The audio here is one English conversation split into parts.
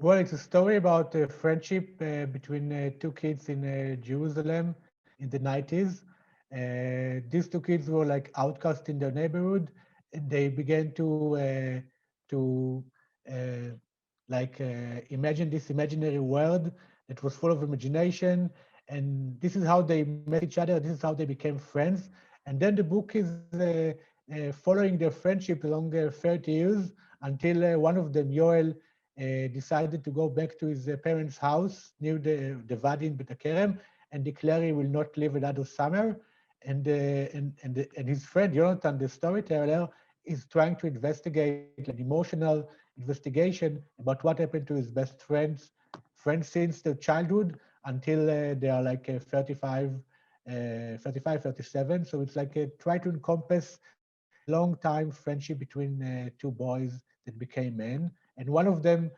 Well, it's a story about friendship between two kids in Jerusalem in the 90s. These two kids were like outcasts in their neighborhood, and they began to uh, imagine this imaginary world that was full of imagination. And this is how they met each other. This is how they became friends. And then the book is following their friendship along 30 years until one of them, Yoel, decided to go back to his parents' house near the Wadi in Bet Hakerem and declare he will not live another summer. And his friend Jonathan, the storyteller, is trying to investigate an emotional investigation about what happened to his best friends since their childhood until they are like 35, 37. So it's like try to encompass the long time friendship between two boys that became men. And one of them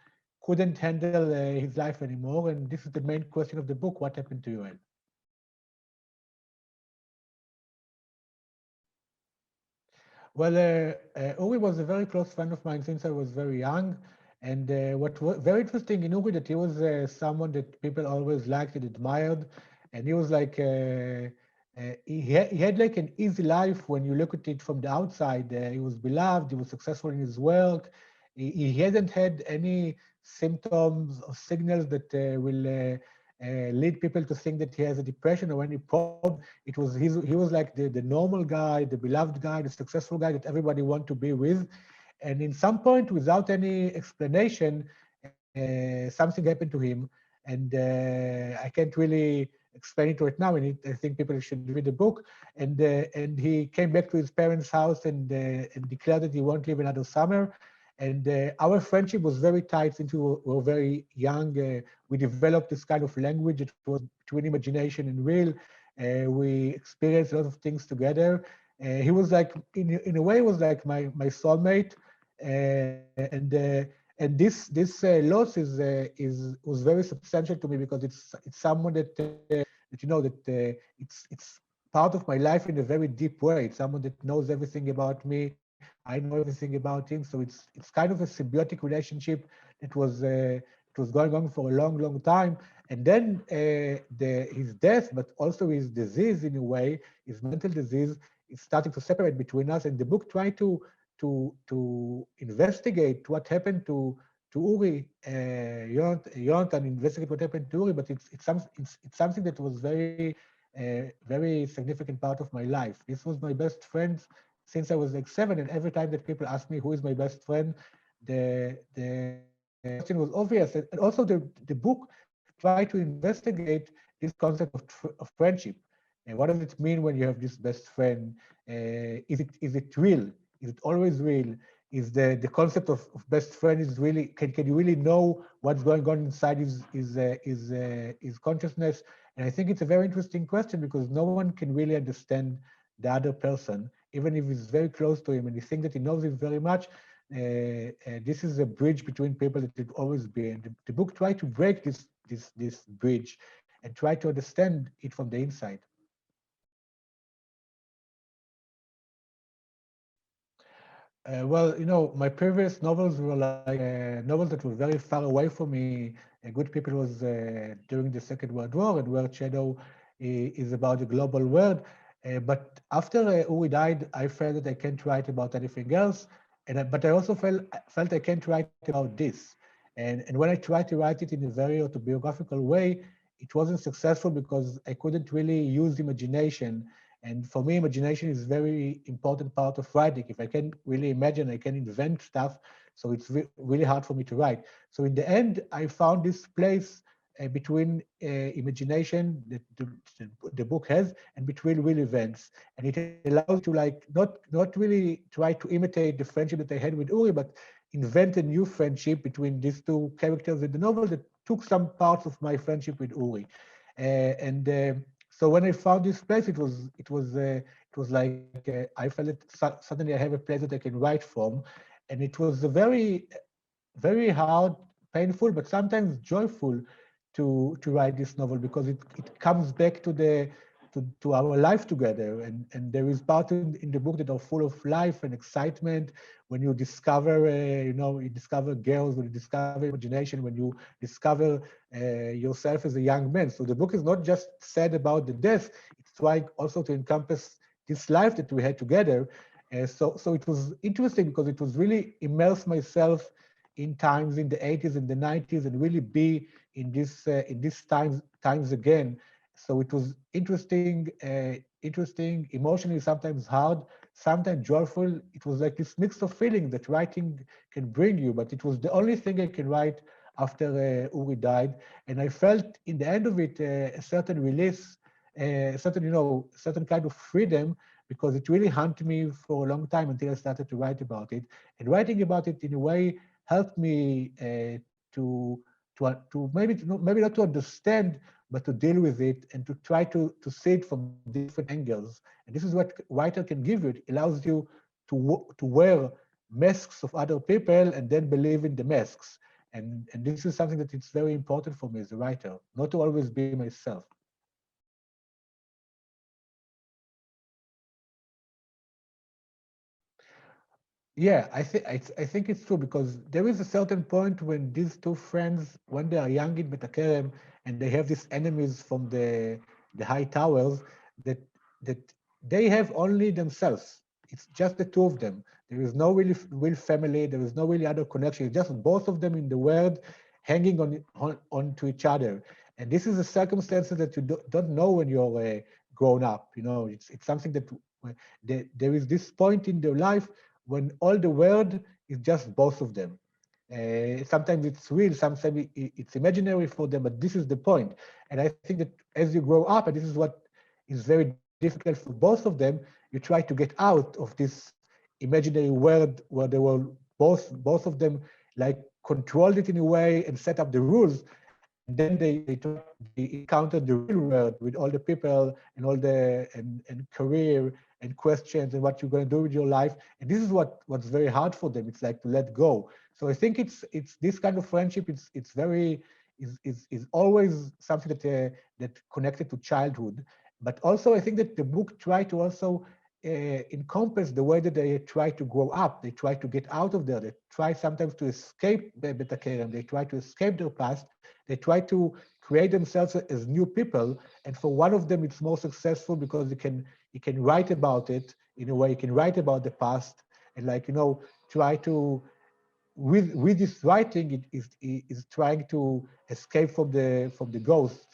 couldn't handle his life anymore. And this is the main question of the book: what happened to Yoel? Well, Uri was a very close friend of mine since I was very young. And what was very interesting in Uri that he was someone that people always liked and admired. And he was like, he had like an easy life when you look at it from the outside. He was beloved, he was successful in his work. He hadn't had any symptoms or signals that will lead people to think that he has a depression or any problem. He was like the normal guy, the beloved guy, the successful guy that everybody want to be with. And in some point, without any explanation, something happened to him, and I can't really explain it right now. And I think people should read the book. And he came back to his parents' house and declared that he won't live another summer. And our friendship was very tight since we were very young. We developed this kind of language that was between imagination and real. We experienced a lot of things together. He was like, in a way, was like my soulmate. And this loss is was very substantial to me because it's someone that you know that it's part of my life in a very deep way. It's someone that knows everything about me. I know everything about him. So it's kind of a symbiotic relationship that was it was going on for a long time. And then his death, but also his disease in a way, his mental disease, is starting to separate between us. And the book tried to investigate what happened to Uri, Yonatan, investigate what happened to Uri, but it's something that was very significant part of my life. This was my best friend since I was like 7, and every time that people ask me who is my best friend, the question was obvious. And also the book tried to investigate this concept of friendship. And what does it mean when you have this best friend? Is it real? Is it always real? Is the concept of best friend is really can you really know what's going on inside his consciousness? And I think it's a very interesting question because no one can really understand the other person, even if he's very close to him and he thinks that he knows him very much. This is a bridge between people that will always be. And the book tried to break this bridge and try to understand it from the inside. Well, my previous novels were like novels that were very far away from me. A Good People was during the Second World War, and Word Shadow is about the global world. But after Uri died, I felt that I can't write about anything else. But I also felt I can't write about this. And when I tried to write it in a very autobiographical way, it wasn't successful because I couldn't really use imagination. And for me, imagination is a very important part of writing. If I can really imagine, I can invent stuff. So it's really hard for me to write. So in the end, I found this place between imagination that the book has and between real events. And it allows to like not really try to imitate the friendship that I had with Uri, but invent a new friendship between these two characters in the novel that took some parts of my friendship with Uri. And so when I found this place, it was like I felt that suddenly I have a place that I can write from, and it was a very hard, painful, but sometimes joyful to write this novel because it comes back to our life together. And there is part in the book that are full of life and excitement when you discover, you discover girls, when you discover imagination, when you discover yourself as a young man. So the book is not just said about the death, it's trying also to encompass this life that we had together. So it was interesting because it was really immerse myself in times in the 80s and the 90s and really be in this times again. So it was interesting, emotionally sometimes hard, sometimes joyful. It was like this mix of feeling that writing can bring you, but it was the only thing I can write after Uri died. And I felt in the end of it a certain release, certain kind of freedom, because it really haunted me for a long time until I started to write about it. And writing about it in a way helped me to maybe not to understand, but to deal with it and to try to see it from different angles. And this is what writer can give you. It allows you to wear masks of other people and then believe in the masks. And this is something that it's very important for me as a writer, not to always be myself. Yeah, I think it's true because there is a certain point when these two friends, when they are young in Betakerem and they have these enemies from the high towers, that that they have only themselves. It's just the two of them. There is no really real family. There is no really other connection. It's just both of them in the world, hanging on to each other. And this is a circumstance that you don't know when you're grown up. It's something that there is this point in their life when all the world is just both of them. Sometimes it's real, sometimes it's imaginary for them, but this is the point. And I think that as you grow up, and this is what is very difficult for both of them, you try to get out of this imaginary world where they were both of them like controlled it in a way and set up the rules. And then they encounter the real world with all the people and all the and career and questions and what you're going to do with your life. And this is what's very hard for them. It's like to let go. So I think it's this kind of friendship. It's very is always something that connected to childhood. But also I think that the book tried to also encompass the way that they try to grow up. They try to get out of there. They try sometimes to escape Beta Kerem. They try to escape their past. They try to create themselves as new people. And for one of them, it's more successful because you can write about it in a way. You can write about the past and try to with this writing it is trying to escape from the ghost.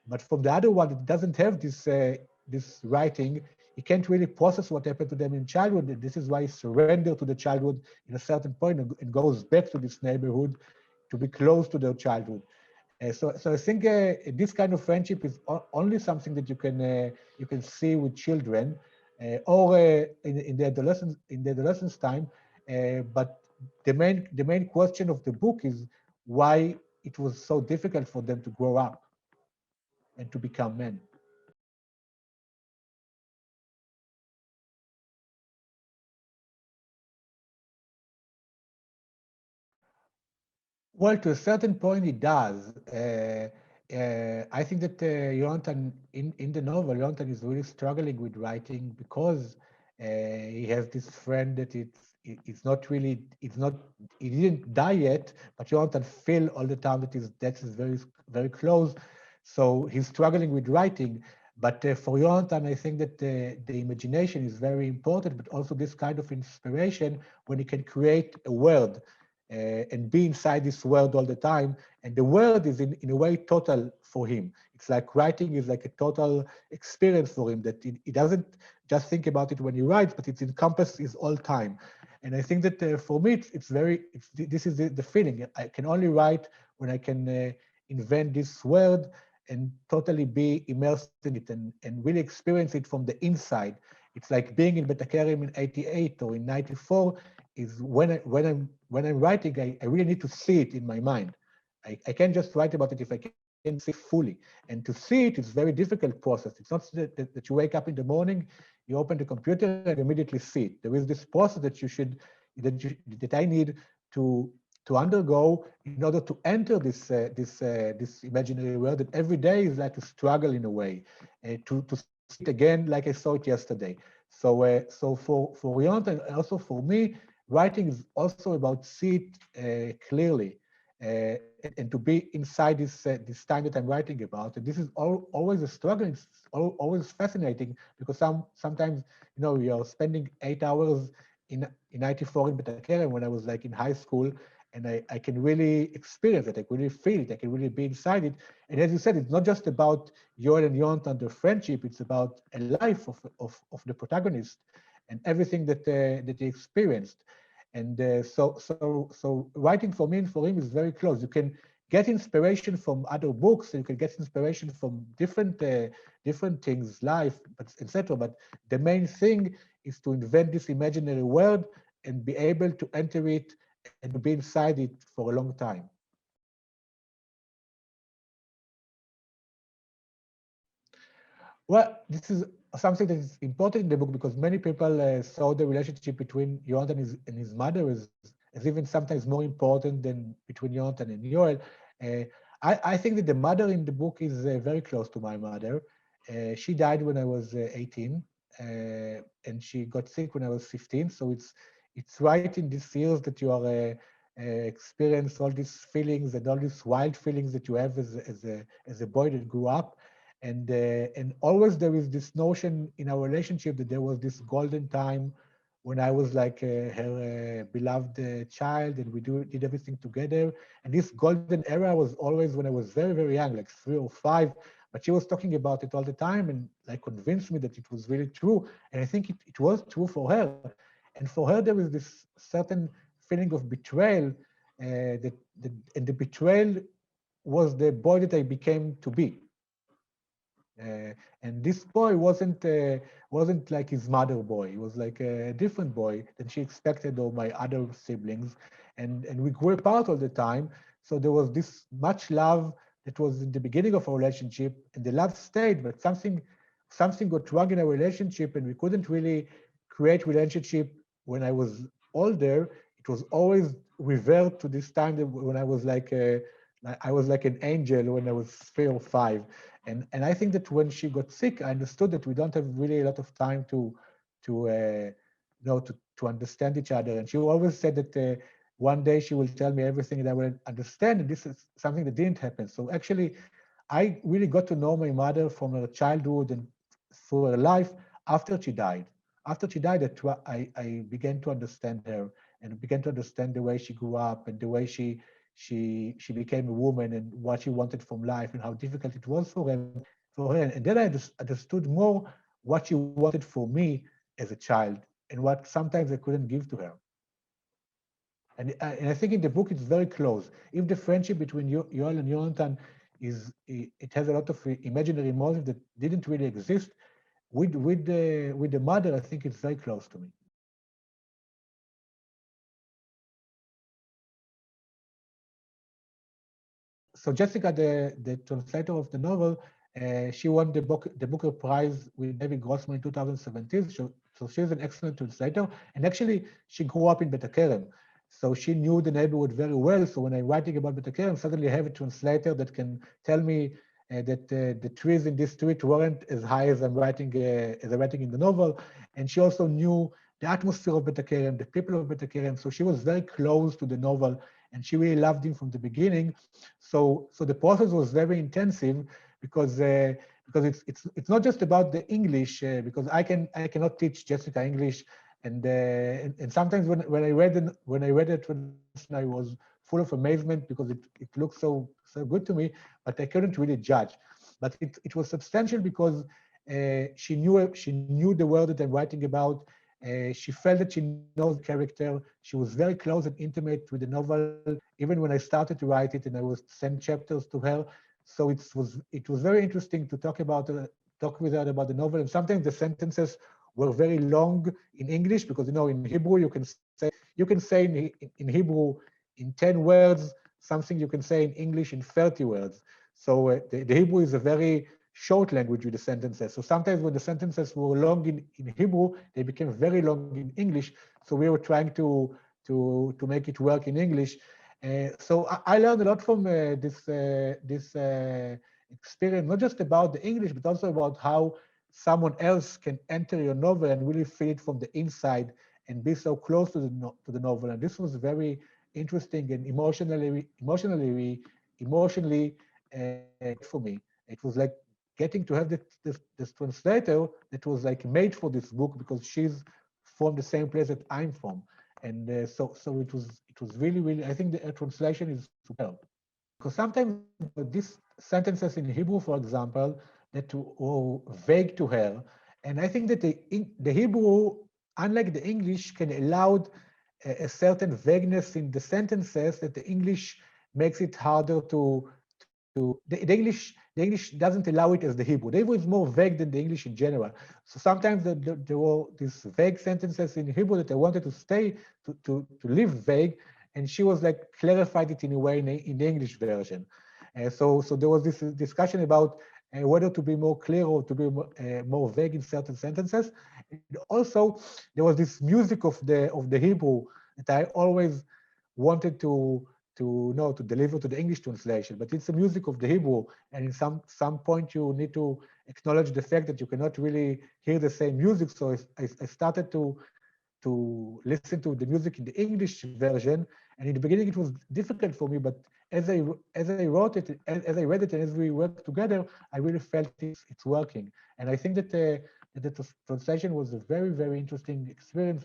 But from the other one, it doesn't have this writing. He can't really process what happened to them in childhood. And this is why he surrenders to the childhood in a certain point and goes back to this neighborhood to be close to their childhood. So I think this kind of friendship is only something that you can see with children or in the adolescence time. But the main question of the book is why it was so difficult for them to grow up and to become men. Well, to a certain point, it does. I think that Yonatan, in the novel, Yonatan is really struggling with writing because he has this friend that it's not really, he didn't die yet, but Yonatan feel all the time that his death is very, very close. So he's struggling with writing. But for Yonatan, I think that the imagination is very important, but also this kind of inspiration when he can create a world and be inside this world all the time. And the world is in a way total for him. It's like writing is like a total experience for him that he doesn't just think about it when he writes, but it's encompassed his all time. And I think that for me, this is the feeling. I can only write when I can invent this world and totally be immersed in it and really experience it from the inside. It's like being in Betakerim in 88 or in 94 is when I'm writing, I really need to see it in my mind. I can't just write about it if I can see it fully. And to see it is a very difficult process. It's not that you wake up in the morning, you open the computer and immediately see it. There is this process that I need to undergo in order to enter this imaginary world that every day is like a struggle in a way to see it again like I saw it yesterday. So for Yonatan and also for me, writing is also about see it clearly, and to be inside this time that I'm writing about. And this is always a struggle. It's always fascinating because sometimes you're spending 8 hours in 94 in Betakerem when I was like in high school, and I can really experience it. I can really feel it. I can really be inside it. And as you said, it's not just about Yoel and Yonatan, their friendship. It's about a life of the protagonist and everything that he experienced. And so writing for me and for him is very close. You can get inspiration from other books, and you can get inspiration from different things, life, etc. But the main thing is to invent this imaginary world and be able to enter it and to be inside it for a long time. Well, this is something that is important in the book because many people saw the relationship between Yonatan and his mother as even sometimes more important than between Yonatan and Yoel. Uh, I think that the mother in the book is very close to my mother. She died when I was 18, and she got sick when I was 15. So it's right in these years that you are experience all these feelings and all these wild feelings that you have as a boy that grew up. And always there is this notion in our relationship that there was this golden time when I was like her beloved child, and we did everything together. And this golden era was always when I was very, very young, like 3 or 5. But she was talking about it all the time and like convinced me that it was really true. And I think it was true for her. And for her, there was this certain feeling of betrayal, and the betrayal was the boy that I became to be. And this boy wasn't like his mother boy. He was like a different boy than she expected, or my other siblings, and we grew apart all the time. So there was this much love that was in the beginning of our relationship, and the love stayed, but something got wrong in our relationship, and we couldn't really create relationship when I was older. It was always revert to this time that when I was like an angel when I was 3 or 5. And I think that when she got sick, I understood that we don't have really a lot of time to understand each other. And she always said that one day she will tell me everything that I will understand, and this is something that didn't happen. So actually, I really got to know my mother from her childhood and through her life after she died. After she died, I began to understand her and began to understand the way she grew up and the way she became a woman and what she wanted from life and how difficult it was for her. And then I just understood more what she wanted for me as a child and what sometimes I couldn't give to her. And I think in the book it's very close. If the friendship between Yoel and Yonatan it has a lot of imaginary motive that didn't really exist, with the mother, I think it's very close to me. So Jessica, the translator of the novel, she won the Booker Prize with David Grossman in 2017. So she's an excellent translator, and actually she grew up in Betakerem, so she knew the neighborhood very well. So when I'm writing about Betakerem, suddenly I have a translator that can tell me that the trees in this street weren't as high as I'm writing in the novel, and she also knew the atmosphere of Betakerem, the people of Betakerem. So she was very close to the novel, and she really loved him from the beginning. So the process was very intensive because it's not just about the English, because I cannot teach Jessica English, and sometimes when I read it I was full of amazement because it looked so good to me, but I couldn't really judge. But it was substantial because she knew the world that I'm writing about. She felt that she knows the character. She was very close and intimate with the novel, even when I started to write it and I was send chapters to her. So it was very interesting to talk with her about the novel. And sometimes the sentences were very long in English because in Hebrew you can say in Hebrew in 10 words something you can say in English in 30 words. So the Hebrew is a very short language with the sentences. So sometimes when the sentences were long in Hebrew, they became very long in English. So we were trying to make it work in English. So I learned a lot from this experience, not just about the English, but also about how someone else can enter your novel and really feel it from the inside and be so close to the novel. And this was very interesting and emotionally for me. It was like getting to have this translator that was like made for this book because she's from the same place that I'm from. And so it was really, I think the translation is superb. Because sometimes these sentences in Hebrew, for example, that were vague to her, and I think that the Hebrew, unlike the English, can allow a certain vagueness in the sentences that the English makes it harder the English doesn't allow it as the Hebrew. The Hebrew is more vague than the English in general. So sometimes there were these vague sentences in Hebrew that I wanted to stay to live vague, and she was like clarified it in a way in the English version. So there was this discussion about whether to be more clear or to be more vague in certain sentences. And also, there was this music of the Hebrew that I always wanted to deliver to the English translation, but it's the music of the Hebrew, and in some point you need to acknowledge the fact that you cannot really hear the same music. So I started to listen to the music in the English version, and in the beginning it was difficult for me, but as I wrote it, as I read it, and as we worked together, I really felt it's working. And I think that the translation was a very interesting experience